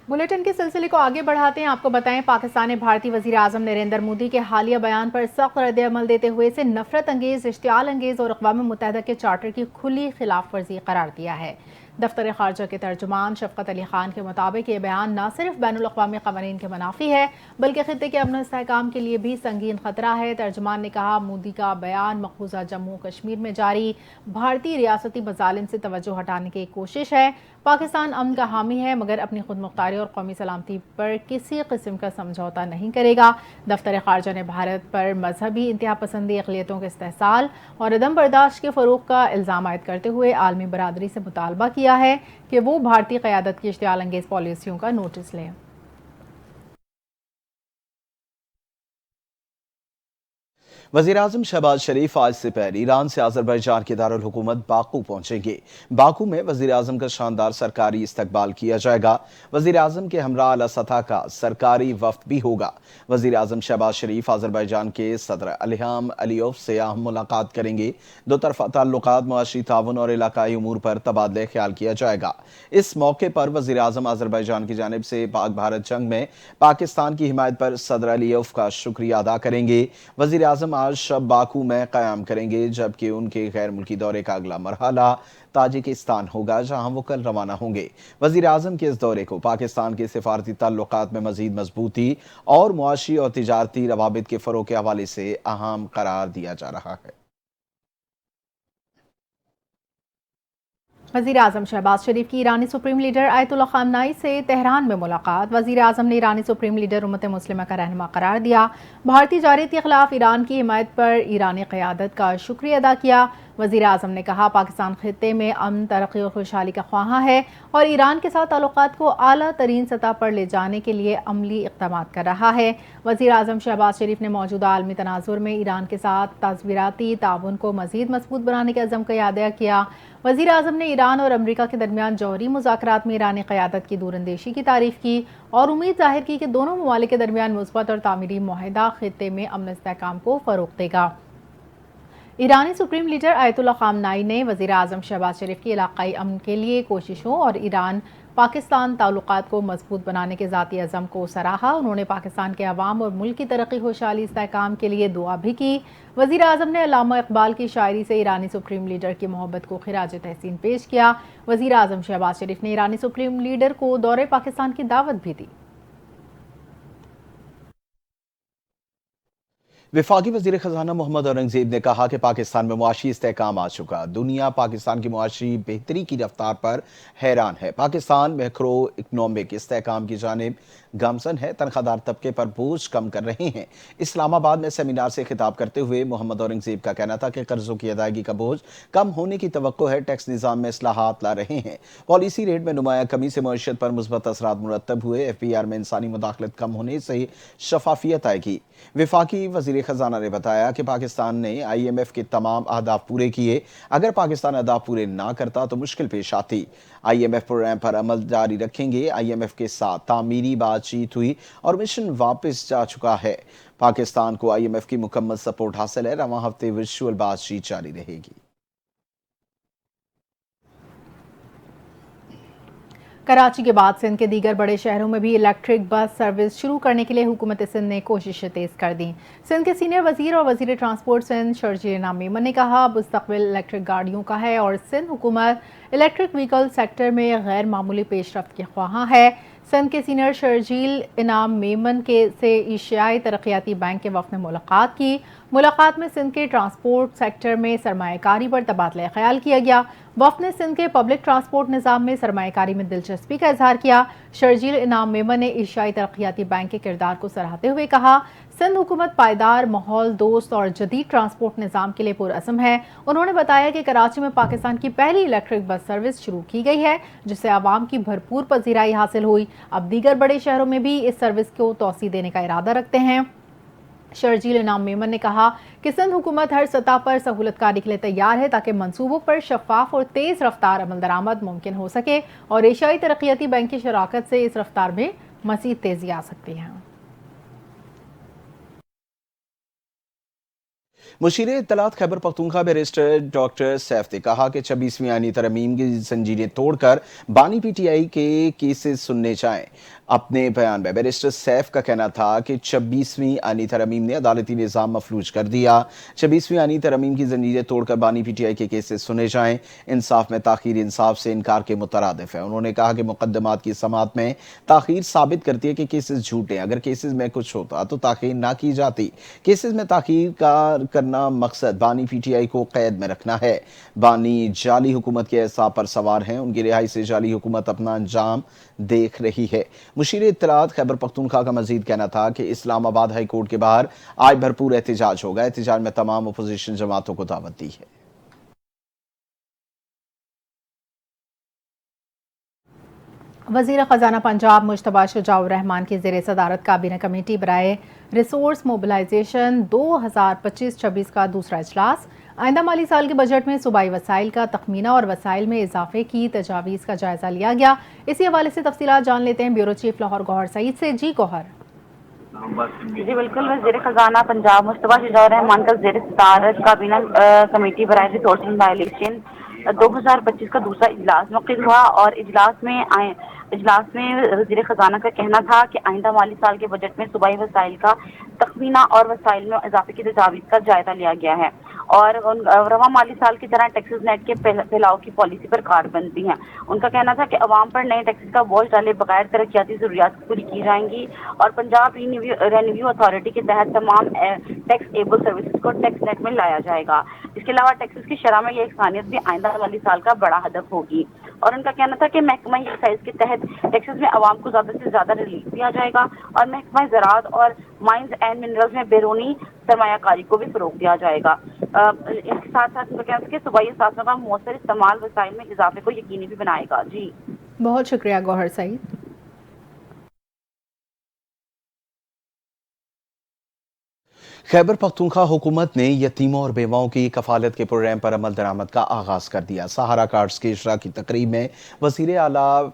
Bulletin के सिलसिले को आगे बढ़ाते हैं। आपको बताएं, पाकिस्तान ने भारतीय वजीर आजम नरेंद्र मोदी के हालिया बयान पर सख्त रद्द-ए-अमल देते हुए इसे नफरत अंगेज, इश्तियाल अंगेज और अक़वाम मुत्तहिदा के चार्टर की खुली खिलाफ वर्जी करार दिया है। दफ्तर खारजा के तर्जुमान शफकत अली खान के मुताबिक ये बयान न सिर्फ बैनुल अक़वामी क़वानीन के मुनाफी है बल्कि खित्ते के अमन इस्तेहकाम के लिए भी संगीन खतरा है। तर्जुमान ने कहा, मोदी का बयान मक़बूजा जम्मू कश्मीर में जारी भारतीय रियासती मज़ालिम से तवज्जो हटाने की कोशिश है। पाकिस्तान अमन का हामी है मगर अपनी खुद मुख्तारी और कौमी सलामती पर किसी किस्म का समझौता नहीं करेगा। दफ्तर खारजा ने भारत पर मजहबी इंतहा पसंदी, अक़लियतों के इस्तेहसाल और अदम बर्दाश्त के फ़रोग़ का इल्ज़ाम आयद करते हुए आलमी बरादरी से मुतालबा किया है कि वो भारतीय क़यादत की इश्तियाल अंगेज़ पॉलिसियों का नोटिस लें। वज़ीर-ए-आज़म शहबाज शरीफ आज से पहले ईरान से अज़रबैजान के दारुल हुकूमत बाकू पहुंचेंगे। बाकू में वज़ीर-ए-आज़म का शानदार सरकारी इस्तकबाल किया जाएगा। वज़ीर-ए-आज़म के हमरा आला सतह का सरकारी वफ़द भी होगा। वज़ीर-ए-आज़म शहबाज शरीफ अज़रबैजान के सदर इल्हाम अलीयव से अहम मुलाकात करेंगे। दो तरफ़ा ताल्लुकात, मुआशी ताउन और इलाकाई उमूर पर तबादले ख्याल किया जाएगा। इस मौके पर वज़ीर-ए-आज़म अज़रबैजान की जानिब से पाक भारत जंग में पाकिस्तान की हिमायत पर सदर अलीयव का शुक्रिया अदा करेंगे। वज़ीर-ए-आज़म आज शब बाकू में क़याम करेंगे, जबकि उनके गैर मुल्की दौरे का अगला मरहला ताजिकिस्तान होगा, जहां वो कल रवाना होंगे। वज़ीर-ए-आज़म के इस दौरे को पाकिस्तान के सिफारती ताल्लुकात में मज़ीद मजबूती और मुआशी और तिजारती रवाबित के फ़रोग़ के हवाले से अहम करार दिया जा रहा है। वज़ीर आज़म शहबाज शरीफ की ईरानी सुप्रीम लीडर आयतुल्लाह ख़ामनाई से तेहरान में मुलाकात। वज़ीर आज़म ने ईरानी सुप्रीम लीडर उम्मत मुस्लिमा का रहनुमा करार दिया। भारतीय जारत के खिलाफ ईरान की हिमायत पर ईरानी क़यादत का शुक्रिया अदा किया। वज़ीर आज़म ने कहा, पाकिस्तान खित्ते में अमन, तरक्की और खुशहाली का ख्वाहां है और ईरान के साथ ताल्लुकात को आला तरीन सतह पर ले जाने के लिए अमली इक़दामात कर रहा है। वज़ीर आज़म शहबाज शरीफ ने मौजूदा आलमी तनाज़ुर में ईरान के साथ तस्वीराती ताउन को मज़ीद मजबूत बनाने के अज़म का याद किया। वज़ीर आज़म ने ईरान और अमरीका के दरमियान जौहरी मुज़ाकरात में ईरानी क़यादत की दूरअंदेशी की तारीफ़ की और उम्मीद ज़ाहिर की कि दोनों ममालिक के दरमियान मुस्बत और तामीरी मुआहिदा खित्ते में अमन इस्तेहकाम को फ़रोग़ देगा। ईरानी सुप्रीम लीडर आयतुल्लाह ख़ामनाई ने वज़ीर आज़म शहबाज शरीफ की इलाक़ाई अमन के लिए कोशिशों और ईरान पाकिस्तान ताल्लुकात को मजबूत बनाने के ज़ाती अज़म को सराहा। उन्होंने पाकिस्तान के अवाम और मुल्क की तरक्की, खुशहाली, इस्तेहकाम के लिए दुआ भी की। वज़ीर आज़म ने अल्लामा इक़बाल की शायरी से ईरानी सुप्रीम लीडर की मोहब्बत को खिराज तहसीन पेश किया। वज़ीर आज़म शहबाज शरीफ ने ईरानी सुप्रीम लीडर को दौरे पाकिस्तान की दावत भी दी। वफाकी वज़ीर ख़ज़ाना मोहम्मद औरंगज़ेब ने कहा कि पाकिस्तान में मुआशी इस्तेहकाम आ चुका। दुनिया पाकिस्तान की मुआशी बेहतरी की रफ्तार पर हैरान है। पाकिस्तान मैक्रो इकनॉमिक इस्तेहकाम की जानिब गामजन है। तनख्वाहदार तबके पर बोझ कम कर रहे हैं। इस्लामाबाद में सेमिनार से खिताब करते हुए मोहम्मद औरंगज़ेब का कहना था कि कर्जों की अदायगी का बोझ कम होने की तवक्को है। टैक्स निज़ाम में इस्लाहात ला रहे हैं। पॉलिसी रेट में नुमाया कमी से मईशत पर मुस्बत असरात मुरतब हुए। FPR में इंसानी मुदाखलत कम होने से शफाफियत आएगी। वफाकी वज़ीर ख़ज़ाना ने बताया कि पाकिस्तान ने IMF के तमाम अहदाफ पूरे किए। अगर पाकिस्तान अहदाफ पूरे ना करता तो मुश्किल पेश आती। IMF प्रोग्राम पर अमल जारी रखेंगे। IMF के साथ तामीरी बातचीत हुई और मिशन वापस जा चुका है। पाकिस्तान को IMF की मुकम्मल सपोर्ट हासिल है। रवां हफ्ते वर्चुअल बातचीत जारी रहेगी। कराची के बाद सिंध के दीगर बड़े शहरों में भी इलेक्ट्रिक बस सर्विस शुरू करने के लिए हुकूमत सिंध ने कोशिशें तेज कर दी। सिंध के सीनियर वजीर और वजीर ट्रांसपोर्ट सिंध शर्जील इनाम मेमन ने कहा, मुस्तकबिल इलेक्ट्रिक गाड़ियों का है और सिंध हुकूमत इलेक्ट्रिक व्हीकल सेक्टर में गैर मामूली पेशरफ्त की ख्वाहां है। सिंध के सीनियर शर्जील इनाम मेमन से एशियाई तरक्याती बैंक के वफ़द ने मुलाकात की। मुलाकात में सिंध के ट्रांसपोर्ट सेक्टर में सरमायाकारी पर तबादला ख्याल किया गया। वफ़द ने सिंध के पब्लिक ट्रांसपोर्ट निज़ाम में सरमायाकारी में दिलचस्पी का इजहार किया। शर्जील इनाम मेमन ने एशियाई तरक्याती बैंक के किरदार को सराहते हुए कहा, सिंध हुकूमत पायदार, माहौल दोस्त और जदीद ट्रांसपोर्ट निज़ाम के लिए पुरअज़्म है। उन्होंने बताया कि कराची में पाकिस्तान की पहली इलेक्ट्रिक बस सर्विस शुरू की गई है, जिससे आवाम की भरपूर पजीराई हासिल हुई। अब दीगर बड़े शहरों में भी इस सर्विस को तौसी देने का इरादा रखते हैं। शर्जील इनाम मेमन ने कहा कि सिंध हुकूमत हर सतह पर सहूलतकारी के लिए तैयार है ताकि मंसूबों पर शफाफ और तेज रफ्तार अमल दरामद मुमकिन हो सके और एशियाई तरक्याती बैंक की शराकत से इस रफ्तार में मज़ीद तेजी आ सकती है। مشیر اطلاعات Khyber Pakhtunkhwa barrister doctor safe نے کہا کہ 26ویں آئینی ترمیم کی زنجیریں توڑ کر بانی پی ٹی آئی کے کیسز سننے چاہیں۔ اپنے بیان میں بیرسٹر سیف کا کہنا تھا کہ 26ویں آئینی ترمیم نے عدالتی نظام مفلوج کر دیا۔ 26ویں آئینی ترمیم کی زنجیریں توڑ کر بانی پی ٹی آئی کے کیسز سنے جائیں۔ انصاف میں تاخیر انصاف سے انکار کے مترادف ہے۔ انہوں نے کہا کہ مقدمات کی سماعت میں تاخیر ثابت کرتی ہے کہ کیسز جھوٹے ہیں۔ اگر کیسز میں کچھ ہوتا تو تاخیر نہ کی جاتی۔ کیسز میں تاخیر کرنا مقصد بانی پی ٹی آئی کو قید میں رکھنا ہے۔ بانی جعلی حکومت کے اعصاب پر سوار ہیں، ان کی رہائی سے جعلی حکومت اپنا انجام دیکھ رہی ہے۔ مشیر اطلاعات خیبر پختونخوا کا مزید کہنا تھا کہ اسلام آباد ہائی کورٹ کے باہر آج بھرپور احتجاج ہوگا۔ احتجاج میں تمام اپوزیشن جماعتوں کو دعوت دی ہے۔ وزیر خزانہ پنجاب مجتبیٰ شجاع الرحمان کی زیر صدارت کابینہ کمیٹی برائے ریسورس موبلائزیشن 2025-26 کا دوسرا اجلاس۔ آئندہ مالی سال کے بجٹ میں صوبائی وسائل کا تخمینہ اور وسائل میں اضافے کی تجاویز کا جائزہ لیا گیا۔ اسی حوالے سے تفصیلات جان لیتے ہیں بیورو چیف لاہور گوہر سعید سے۔ جی گوہر۔ جی بالکل، وزیر خزانہ پنجاب مجتبیٰ شجاع الرحمان کا زیر صدارت کابینہ کمیٹی برائے ریسورس موبلائزیشن 2025 کا دوسرا اجلاس منعقد ہوا، اور اجلاس میں وزیر خزانہ کا کہنا تھا کہ آئندہ مالی سال کے بجٹ میں صوبائی وسائل کا تخمینہ اور وسائل میں اضافے کی تجاویز کا جائزہ لیا گیا ہے، اور رواں مالی سال کی طرح ٹیکسز نیٹ کے پھیلاؤ کی پالیسی پر کار بندی ہیں۔ ان کا کہنا تھا کہ عوام پر نئے ٹیکسز کا بوجھ ڈالے بغیر ترقیاتی ضروریات پوری کی جائیں گی، اور پنجاب ریونیو اتھارٹی کے تحت تمام ٹیکس ایبل سروسز کو ٹیکس نیٹ میں لایا جائے گا۔ اس کے علاوہ ٹیکسز کی شرح میں یہ یکسانیت بھی آئندہ مالی سال کا بڑا ہدف ہوگی، اور ان کا کہنا تھا کہ محکمہ ایکسائز کے تحت ٹیکسز میں عوام کو زیادہ سے زیادہ ریلیف دیا جائے گا، اور محکمہ زراعت اور مائنز اینڈ منرلز میں بیرونی سرمایہ کاری کو بھی فروغ دیا جائے گا۔ اس کے ساتھ ساتھ ان کا کہنا تھا کہ صوبائی اثاثوں کا مؤثر استعمال وسائل میں اضافے کو یقینی بھی بنائے گا۔ جی بہت شکریہ گوہر سعید۔ خیبر پختونخوا حکومت نے یتیموں اور بیواؤں کی کفالت کے پروگرام پر عمل درآمد کا آغاز کر دیا۔ سہارا کارڈز کے اجرا کی تقریب میں وزیر اعلیٰ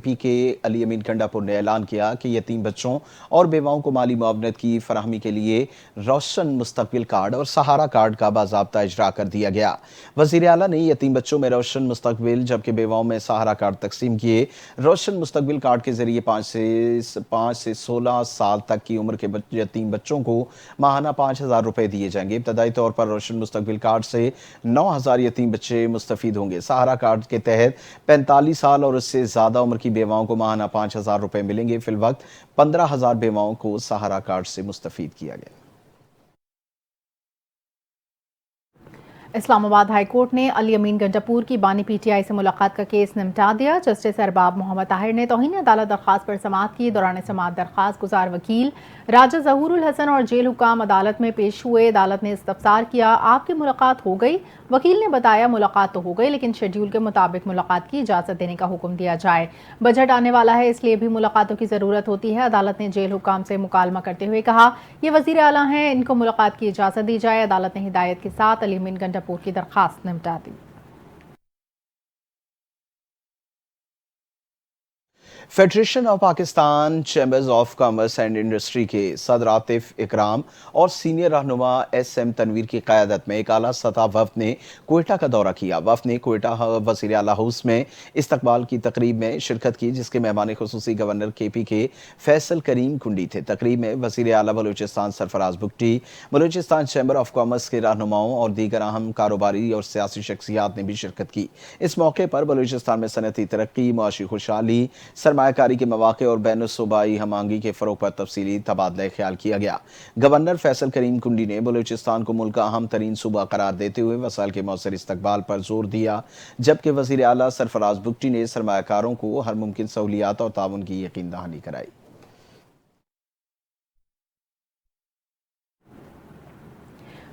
پی کے علی امین کنڈاپور نے اعلان کیا کہ یتیم بچوں اور بیواؤں کو مالی معاونت کی فراہمی کے لیے روشن مستقبل کارڈ اور سہارا کارڈ کا باضابطہ اجرا کر دیا گیا۔ وزیر اعلیٰ نے یتیم بچوں میں روشن مستقبل جبکہ بیواؤں میں سہارا کارڈ تقسیم کیے۔ روشن مستقبل کارڈ کے ذریعے 5 سے 16 سال تک کی عمر کے یتیم بچوں کو ماہانہ 5,000 روپے دیے جائیں گے۔ ابتدائی طور پر روشن مستقبل کارڈ سے 9,000 یتیم بچے مستفید ہوں گے۔ سہارا کارڈ کے تحت 45 سال اور اس سے زیادہ عمر کی بیواؤں کو ماہانہ 5,000 روپے ملیں گے۔ فی الوقت 15,000 بیواؤں کو سہارا کارڈ سے مستفید کیا گیا۔ اسلام آباد ہائی کورٹ نے علی امین گنڈاپور کی بانی پی ٹی آئی سے ملاقات کا کیس نمٹا دیا۔ جسٹس ارباب محمد طاہر نے توہین عدالت درخواست پر سماعت کی۔ دوران سماعت درخواست گزار وکیل راجہ ظہور الحسن اور جیل حکام عدالت میں پیش ہوئے۔ عدالت نے استفسار کیا، آپ کی ملاقات ہو گئی؟ وکیل نے بتایا ملاقات تو ہو گئی، لیکن شیڈول کے مطابق ملاقات کی اجازت دینے کا حکم دیا جائے۔ بجٹ آنے والا ہے، اس لیے بھی ملاقاتوں کی ضرورت ہوتی ہے۔ عدالت نے جیل حکام سے مکالمہ کرتے ہوئے کہا، یہ وزیر اعلیٰ ہیں، ان کو ملاقات کی اجازت دی جائے۔ عدالت نے ہدایت کے ساتھ علی امین گنڈاپور کی درخواست نمٹا دی۔ Federation of Pakistan chambers of commerce and industry کے صدر عاطف اکرام اور سینئر رہنما ایس ایم تنویر کی قیادت میں ایک اعلیٰ سطح وفد نے کوئٹہ کا دورہ کیا۔ وفد نے کوئٹہ وزیر اعلیٰ ہاؤس میں استقبال کی تقریب میں شرکت کی، جس کے مہمان خصوصی گورنر کے پی کے فیصل کریم کنڈی تھے۔ تقریب میں وزیر اعلیٰ Balochistan Sarfraz Bugti, Balochistan chamber of commerce کے رہنماؤں اور دیگر اہم کاروباری اور سیاسی شخصیات نے بھی شرکت کی۔ اس موقع پر بلوچستان میں صنعتی ترقی، معاشی خوشحالی، سرمایہ کاری کے مواقع اور بین الصوبائی ہم آہنگی کے فروغ پر تفصیلی تبادلہ خیال کیا گیا۔ گورنر فیصل کریم کنڈی نے بلوچستان کو ملک کا اہم ترین صوبہ قرار دیتے ہوئے وسائل کے مؤثر استقبال پر زور دیا، جبکہ وزیر اعلیٰ سرفراز بگٹی نے سرمایہ کاروں کو ہر ممکن سہولیات اور تعاون کی یقین دہانی کرائی۔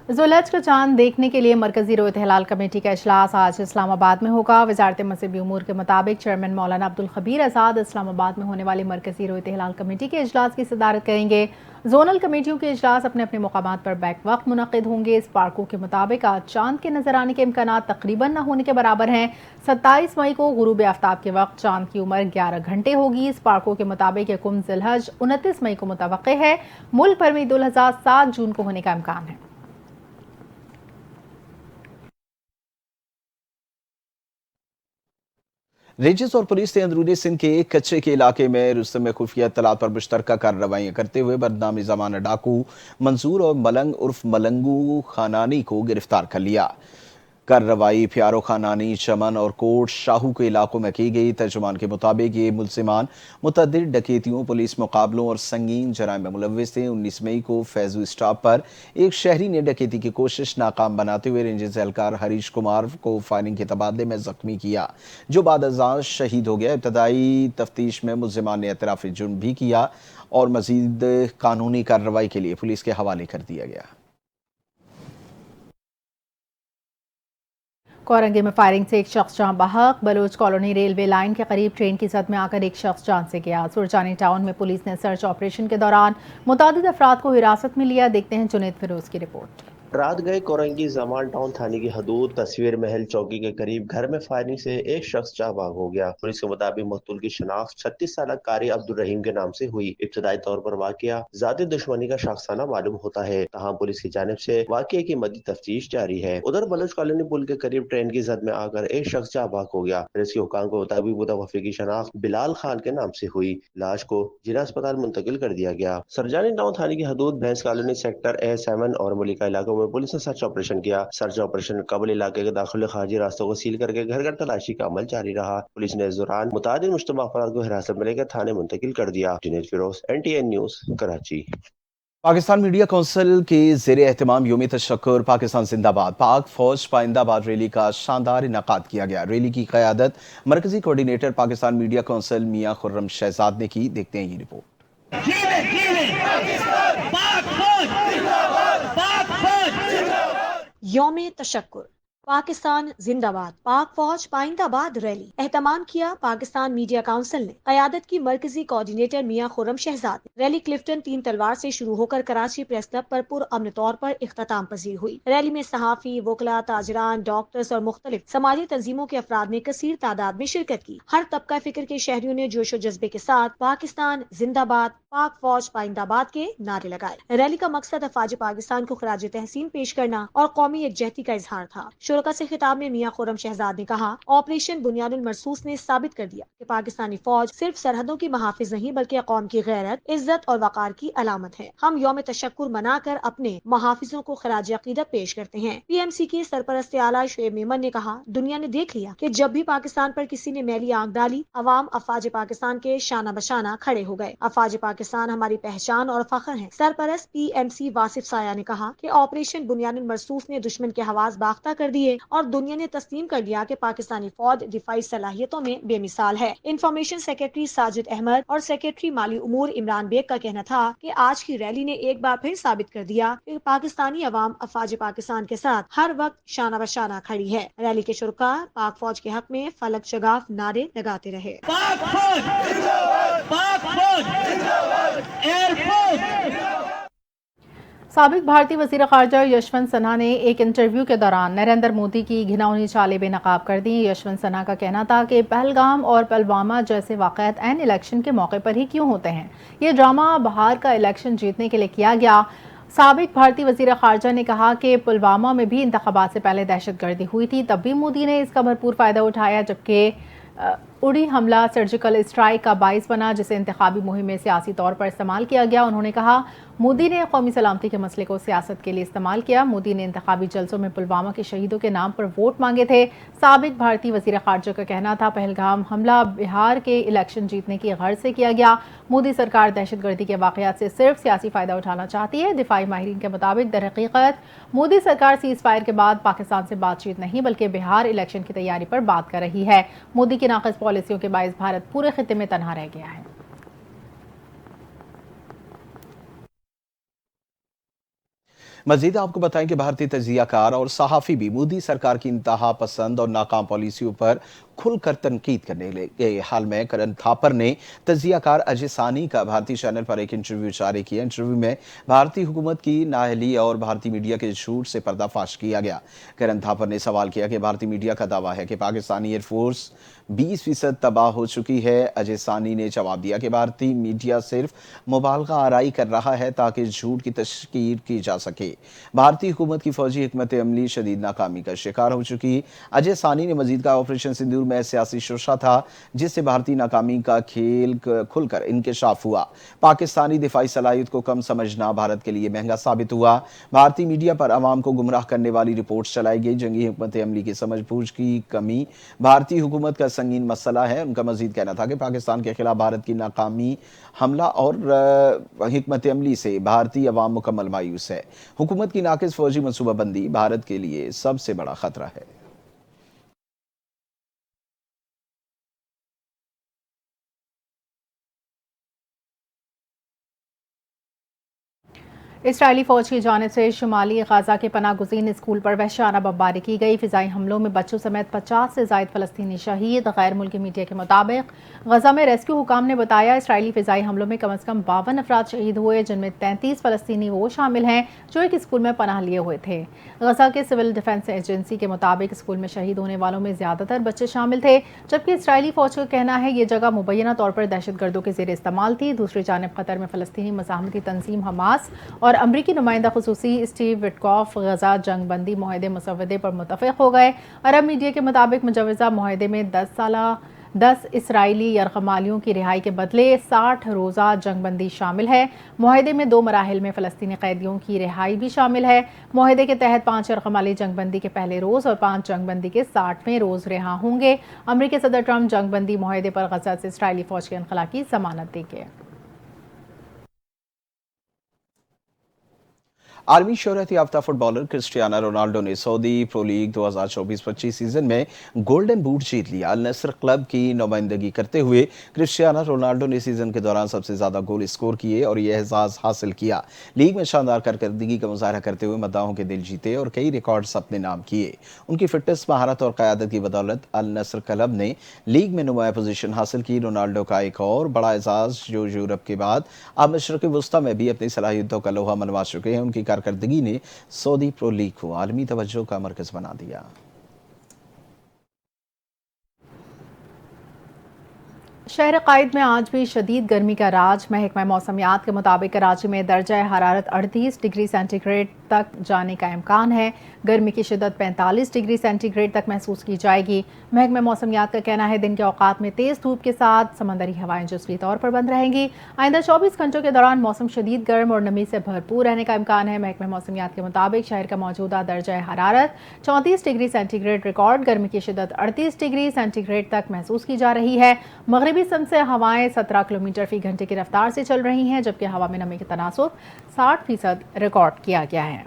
ذوالحج کا چاند دیکھنے کے لیے مرکزی رویت ہلال کمیٹی کا اجلاس آج اسلام آباد میں ہوگا۔ وزارت مذہبی امور کے مطابق چیئرمین مولانا عبدالخبیر آزاد اسلام آباد میں ہونے والے مرکزی رویت ہلال کمیٹی کے اجلاس کی صدارت کریں گے۔ زونل کمیٹیوں کے اجلاس اپنے اپنے مقامات پر بیک وقت منعقد ہوں گے۔ اس پارکوں کے مطابق آج چاند کے نظر آنے کے امکانات تقریباً نہ ہونے کے برابر ہیں۔ 27 مئی کو غروب آفتاب کے وقت چاند کی عمر 11 گھنٹے ہوگی۔ اس پارکوں کے مطابق یکم ذی الحج 29 مئی کو متوقع ہے۔ ملک بھر میں عید الاضحیٰ 7 جون کو ہونے کا امکان ہے۔ रेंजर्स और पुलिस ने अंदरूनी सिंध के कच्चे के इलाके में रुस्तम में खुफिया इत्तलात पर मुश्तरका कार्रवाइयां करते हुए बदनामी जमाना डाकू मंसूर और मलंग उर्फ मलंगू खानानी को गिरफ्तार कर लिया। कार्रवाई प्यारो खानानी, चमन और कोट शाहू के इलाकों में की गई। तर्जुमान के मुताबिक ये मुलजिमान मुतअद्दिद डकैतियों, पुलिस मुकाबलों और संगीन जराइम में मुलव्विस थे। 19 मई को फैजू स्टॉप पर एक शहरी ने डकैती की कोशिश नाकाम बनाते हुए रेंजर्स एहलकार हरीश कुमार को फायरिंग के तबादले में जख्मी किया, जो बाद अज़ां शहीद हो गया। इब्तदाई तफ्तीश में मुलजिमान ने एतराफ़ जुर्म भी किया और मजीद कानूनी कार्रवाई के लिए पुलिस के हवाले कर दिया गया। कोरंगी में फायरिंग से एक शख्स जान बहक। बलोच कॉलोनी रेलवे लाइन के करीब ट्रेन की जद में आकर एक शख्स जान से गया। सुरजानी टाउन में पुलिस ने सर्च ऑपरेशन के दौरान मुतादिद अफराद को हिरासत में लिया। देखते हैं जुनैद फिरोज की रिपोर्ट। रात गए कोरंगी जमान टाउन थाने की हदूद तस्वीर महल चौकी के करीब घर में फायरिंग से एक शख्स जाबाग हो गया। पुलिस के मुताबिक मकतूल की शनाख्त 36 साल कारी अब्दुल रहीम के नाम से हुई। इब्तदाई तौर पर वाकया ज़ाती दुश्मनी का शाखसाना मालूम होता है, तहाँ पुलिस की जानिब से वाकये की मज़ीद तफ्तीश जारी है। उधर बलोच कॉलोनी पुल के करीब ट्रेन की जद में आकर एक शख्स जाबाग हो गया। पुलिस के हुकाम के मुताबिक मुतवफ़ी की शनाख्त बिलाल खान के नाम से हुई। लाश को जिला अस्पताल मुंतकिल कर दिया गया। सरजानी टाउन थाने की हदूद भैंस कॉलोनी सेक्टर A7 और मलिका इलाकों में पुलिस ने सर्च ऑपरेशन किया। सर्च ऑपरेशन कबल इलाके के दाखिल खारजी रास्तों को सील करके घर घर तलाशी का अमल जारी रहा। पुलिस ने इस दौरान मुतादिद मुश्तबा अफराद को हिरासत में लेकर थाने मुंतकिल कर दिया। Junaid Feroz, NTN news, Karachi. Pakistan media council के ज़ेरे एहतमाम यौम तशक्कुर पाकिस्तान जिंदाबाद पाक फौज पाइंदाबाद रैली का शानदार इनकाद किया गया। रैली की क़यादत मरकजी कोऑर्डिनेटर पाकिस्तान मीडिया काउंसिल मियां खुर्रम शहजाद ने की। देखते हैं ये रिपोर्ट। यौम तशक्कुर पाकिस्तान जिंदाबाद पाक फौज पाइंदाबाद रैली एहतमाम किया पाकिस्तान मीडिया काउंसिल ने। क़यादत की मरकजी कोऑर्डिनेटर मियां खुर्रम शहजाद ने। रैली क्लिफ्टन 3 तलवार से शुरू होकर कराची प्रेस क्लब पर पुरअमन तौर पर इख्तिताम पजीर हुई। रैली में सहाफ़ी, वकला, ताजरान, डॉक्टर्स और मुख्तलिफ समाजी तंजीमों के अफराद ने कसीर तादाद में शिरकत की। हर तबका फिक्र के शहरियों ने जोशो जज्बे के साथ पाकिस्तान जिंदाबाद पाक फौज पाइंदाबाद के नारे लगाए। रैली का मकसद अफवाज पाकिस्तान को खराज तहसीन पेश करना और कौमी यकजहती का इजहार था। शुरका से खिताब में मियां खुर्रम शहजाद ने कहा, ऑपरेशन बुनियादुल मरसूस ने साबित कर दिया कि पाकिस्तानी फौज सिर्फ सरहदों की महाफिज नहीं बल्कि कौम की गैरत, इज्जत और वकार की अलामत है। हम यौम तशक्कुर मनाकर अपने महाफिजों को खराज अकीदत पेश करते हैं। PMC के सरपरस्त आला शुएब मेमन ने कहा, दुनिया ने देख लिया कि जब भी पाकिस्तान पर किसी ने मैली आंख डाली, अवाम अफवाज पाकिस्तान के शाना बशाना खड़े हो गए। अफवाज पाकिस्तान हमारी पहचान और फख्र है। सरपरस्त PMC वासिफ साया ने कहा कि ऑपरेशन बुनियादुल मरसूस ने दुश्मन के हवास बाख्ता कर दिए और दुनिया ने तस्लीम कर लिया कि पाकिस्तानी फौज दिफाई सलाहियतों में बेमिसाल है। इंफॉर्मेशन सेक्रेटरी साजिद अहमद और सेक्रेटरी माली उमूर इमरान बेग का कहना था कि आज की रैली ने एक बार फिर साबित कर दिया कि पाकिस्तानी अवाम अफवाज पाकिस्तान के साथ हर वक्त शाना बशाना खड़ी है। रैली के शुरका पाक फौज के हक में फलक शगाफ नारे लगाते रहे। पाक फौज, पाक फौज, एयरफोर्स। साबिक भारतीय वज़ीर ख़ारजा यशवंत सिन्हा ने एक इंटरव्यू के दौरान नरेंद्र मोदी की घिनौनी चालें बेनकाब कर दी। यशवंत सिन्हा का कहना था कि पहलगाम और पुलवामा जैसे वाक़यात ऐन इलेक्शन के मौके पर ही क्यों होते हैं। ये ड्रामा बाहर का इलेक्शन जीतने के लिए किया गया। साबिक भारतीय वज़ीर ख़ारजा ने कहा कि पुलवामा में भी इंतख़ाबात से पहले दहशतगर्दी हुई थी, तब भी मोदी ने इसका भरपूर फ़ायदा उठाया, जबकि उड़ी हमला सर्जिकल स्ट्राइक का बाइस बना, जिसे इंतखाबी मुहिम में सियासी तौर पर इस्तेमाल किया गया। उन्होंने कहा, मोदी ने कौमी सलामती के मसले को सियासत के लिए इस्तेमाल किया। मोदी ने इंतखाबी जलसों में पुलवामा के शहीदों के नाम पर वोट मांगे थे। साबिक भारतीय वज़ीर ख़ारजा का कहना था, पहलगाम हमला बिहार के इलेक्शन जीतने की गर्ज से किया गया। मोदी सरकार दहशतगर्दी के वाक़यात से सिर्फ सियासी फ़ायदा उठाना चाहती है। दिफाई माहिरीन के मुताबिक दर हकीकत मोदी सरकार सीज़ फायर के बाद पाकिस्तान से बातचीत नहीं बल्कि बिहार इलेक्शन की तैयारी पर बात कर रही है। मोदी की नाक़िस पॉलिसियों के बायस भारत पूरे खित्ते में तनहा रह गया है। मजीद आपको बताएं कि भारतीय तजियाकार और सहाफ़ी भी मोदी सरकार की इंतहा पसंद और नाकाम पॉलिसियों पर खुलकर तनकीद करने लगे। हाल में करण थापर ने तजियाकार अजय सानी का भारतीय चैनल पर एक इंटरव्यू जारी किया। इंटरव्यू में भारतीय हुकूमत की नाअहली और भारतीय मीडिया के झूठ से पर्दाफाश किया गया। करण थापर ने सवाल किया कि भारतीय मीडिया का दावा है कि पाकिस्तानी एयरफोर्स 20% तबाह हो चुकी है। अजय सानी ने जवाब दिया कि भारतीय मीडिया सिर्फ मुबालगा आराई कर रहा है ताकि झूठ की तशकीर की जा सके। بھارتی حکومت کی فوجی حکمت عملی شدید ناکامی کا شکار ہو چکی۔ اجے ثانی نے مزید کہا آپریشن سندور میں سیاسی شوشہ تھا جس سے بھارتی ناکامی کا کھیل کھل کر انکشاف ہوا۔ پاکستانی دفاعی صلاحیت کو کم سمجھنا بھارت کے لیے مہنگا ثابت ہوا۔ بھارتی میڈیا پر عوام کو گمراہ کرنے والی رپورٹس چلائی گئی۔ جنگی حکمت عملی کی سمجھ بوجھ کی کمی بھارتی حکومت کا سنگین مسئلہ ہے۔ ان کا مزید کہنا تھا کہ پاکستان کے خلاف بھارت کی ناکامی حملہ اور حکمت عملی سے بھارتی عوام مکمل مایوس ہے۔ حکومت کی ناقص فوجی منصوبہ بندی بھارت کے لیے سب سے بڑا خطرہ ہے۔ اسرائیلی فوج کی جانب سے شمالی غزہ کے پناہ گزین اسکول پر وحشیانہ بمباری کی گئی۔ فضائی حملوں میں بچوں سمیت 50 سے زائد فلسطینی شہید۔ غیر ملکی میڈیا کے مطابق غزہ میں ریسکیو حکام نے بتایا اسرائیلی فضائی حملوں میں کم از کم 52 افراد شہید ہوئے، جن میں 33 فلسطینی وہ شامل ہیں جو ایک اسکول میں پناہ لیے ہوئے تھے۔ غزہ کے سول ڈیفنس ایجنسی کے مطابق اسکول میں شہید ہونے والوں میں زیادہ تر بچے شامل تھے، جبکہ اسرائیلی فوج کا کہنا ہے یہ جگہ مبینہ طور پر دہشت گردوں کے زیر استعمال تھی۔ دوسری جانب قطر میں فلسطینی مزاحمتی تنظیم حماس اور امریکی نمائندہ خصوصی اسٹیو وٹکاف غزہ جنگ بندی معاہدے مسودے پر متفق ہو گئے۔ عرب میڈیا کے مطابق مجوزہ معاہدے میں 10 اسرائیلی یرغمالیوں کی رہائی کے بدلے 60 روزہ جنگ بندی شامل ہے۔ معاہدے میں 2 مراحل میں فلسطینی قیدیوں کی رہائی بھی شامل ہے۔ معاہدے کے تحت 5 یرغمالی جنگ بندی کے پہلے روز اور 5 جنگ بندی کے 60ویں روز رہا ہوں گے۔ امریکی صدر ٹرمپ جنگ بندی معاہدے پر غزہ سے اسرائیلی فوج کے انخلا کی ضمانت دیں گے۔ عالمی شہرت یافتہ فٹ بالر کرسٹیانو رونالڈو نے سعودی پرو لیگ 2024-25 سیزن میں گولڈن بوٹ جیت لیا۔ النصر کلب کی نمائندگی کرتے ہوئے کرسٹیانو رونالڈو نے سیزن کے دوران سب سے زیادہ گول اسکور کیے اور یہ اعزاز حاصل کیا۔ لیگ میں شاندار کارکردگی کا مظاہرہ کرتے ہوئے مداحوں کے دل جیتے اور کئی ریکارڈز اپنے نام کیے۔ ان کی فٹنس، مہارت اور قیادت کی بدولت النصر کلب نے لیگ میں نمایاں پوزیشن حاصل کی۔ رونالڈو کا ایک اور بڑا اعزاز جو یورپ کے بعد اب مشرق وسطیٰ میں بھی اپنی صلاحیتوں کا لوہا منوا چکے ہیں۔ ان کی کارکردگی نے سعودی پرو لیگ کو عالمی توجہ کا مرکز بنا دیا۔ شہر قائد میں آج بھی شدید گرمی کا راج۔ محکمہ موسمیات کے مطابق کراچی میں درجہ حرارت 38 ڈگری سینٹی گریڈ تک جانے کا امکان ہے۔ گرمی کی شدت 45 ڈگری سینٹی گریڈ تک محسوس کی جائے گی۔ محکمہ موسمیات کا کہنا ہے دن کے اوقات میں تیز دھوپ کے ساتھ سمندری ہوائیں جزوی طور پر بند رہیں گی۔ آئندہ 24 گھنٹوں کے دوران موسم شدید گرم اور نمی سے بھرپور رہنے کا امکان ہے۔ محکمہ موسمیات کے مطابق شہر کا موجودہ درجہ حرارت 34 ڈگری سینٹی گریڈ ریکارڈ۔ گرمی کی شدت 38 ڈگری سینٹی گریڈ تک محسوس کی جا رہی ہے۔ مغربی سمت سے ہوائیں 17 کلومیٹر فی گھنٹے کی رفتار سے چل رہی ہیں، جبکہ ہوا میں نمی کا تناسب 60% ریکارڈ کیا گیا ہے۔